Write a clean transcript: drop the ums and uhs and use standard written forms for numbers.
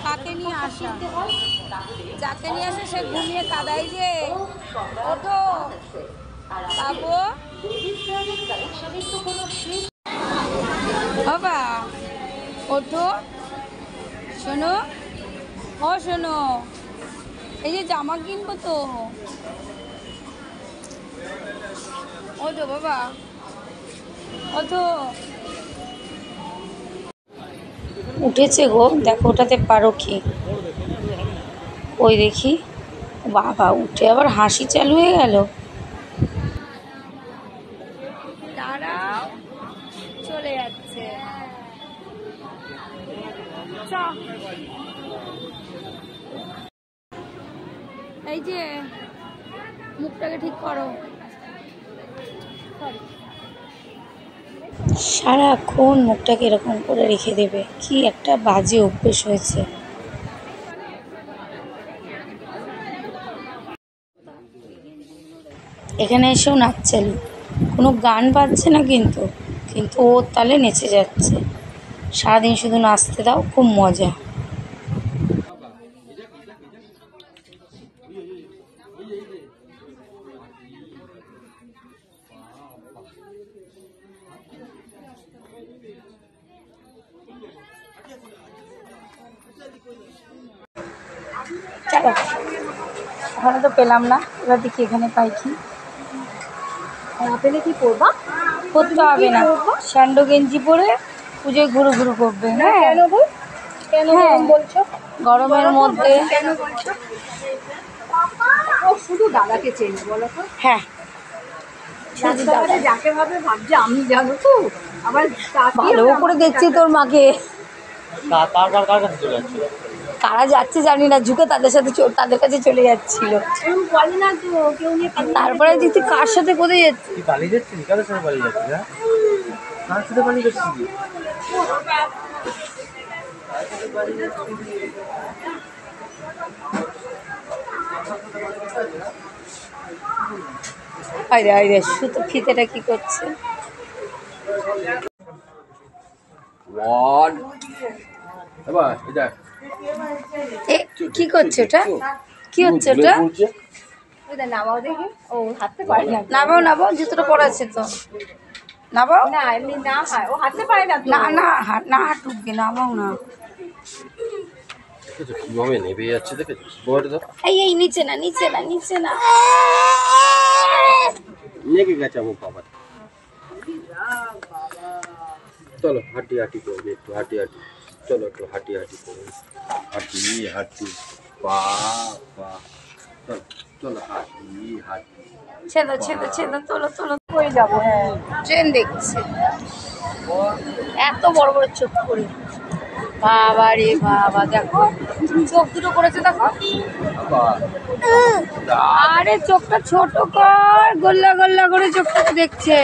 কাকে নিয়ে আসা, যাকে নিয়ে আসে সে ঘুমিয়ে কাদাই যে। ওঠো বাবু, বাবা ওঠো, শোনো ও শোনো, এই যে জামা কিনবো তো, ওঠো বাবা ওঠো। উঠেছে গো, দেখো ওঠাতে পারো কি? ওই দেখি, বাবা উঠে আবার হাসি চালু হয়ে গেল। দাঁড়াও, চলে যাচ্ছে। এই যে মুখটাকে ঠিক করো। সারাক্ষণ মুখটাকে এরকম করে রেখে দেবে, কি একটা বাজে অভ্যেস হয়েছে। এখানে এসেও নাচ চালু, কোনো গান বাজছে না কিন্তু কিন্তু ওর তালে নেচে যাচ্ছে। সারাদিন শুধু নাচতে দাও, খুব মজা। চলো, ওখানে তো পেলাম না, এবার দেখি এখানে পাই কি। না পেলে কি করবা? করতে হবে না, স্যান্ডো গেঞ্জি পরে পুজোয় ঘুরু ঘুরু করবে। হ্যাঁ কেন গো? কেন বলছো? গরমের মধ্যে কেন বলছো? ও শুধু দাদাকে চেনে বলো তো? হ্যাঁ, রাস্তাঘাটে যাকে ভাবে ভাবছে আমি, জানো তো। আবার ভালো করে দেখছি তোর মাকে, কারা যাচ্ছে জানি না, ঝুঁকে তাদের সাথে তাদের কাছে চলে যাচ্ছিল। বলে না তো কেউ নিয়ে। তারপরে দেখছি কার সাথে কোথায় যাচ্ছে, পালিয়ে যাচ্ছিস? কাদের সাথে পালিয়ে যাচ্ছিস? হ্যাঁ, কার সাথে পালিয়ে যাচ্ছিস? আরে আরে সুতো ফিতেটা কি করছে? কি করছে ওটা? কি হচ্ছে ওটা? নামাও দেখি। ও হাঁটতে পারে না। নামাও নামাও, জুতোটা পরা আছে তো, নামাও। না এমনি না হয়, ও হাঁটতে পারে না। না না না হাঁটুকবে, নামাও না। কিভাবে নেবে যাচ্ছে দেখেছিস? এই এই নিচে না নিচে না নিচে না, নেগে গেছে আমার বাবা। চলো হাঁটি হাঁটি করবে, একটু হাঁটি হাঁটি। চলো একটু হাঁটি হাঁটি করবে, হাঁটি হাঁটি পা পা। চলো চলো হাঁটি হাঁটি। ছেদো ছেদো ছেদো, তোলো তোলো। হয়ে যাবো। হ্যাঁ, ট্রেন দেখছে, এত বড় বড় চোখ করে, বাবা রে বাবা, দেখো চোখ দুটো করেছে দেখো। আরে চোখটা ছোট কর, গোল্লা গোল্লা করে চোখটাকে দেখছে।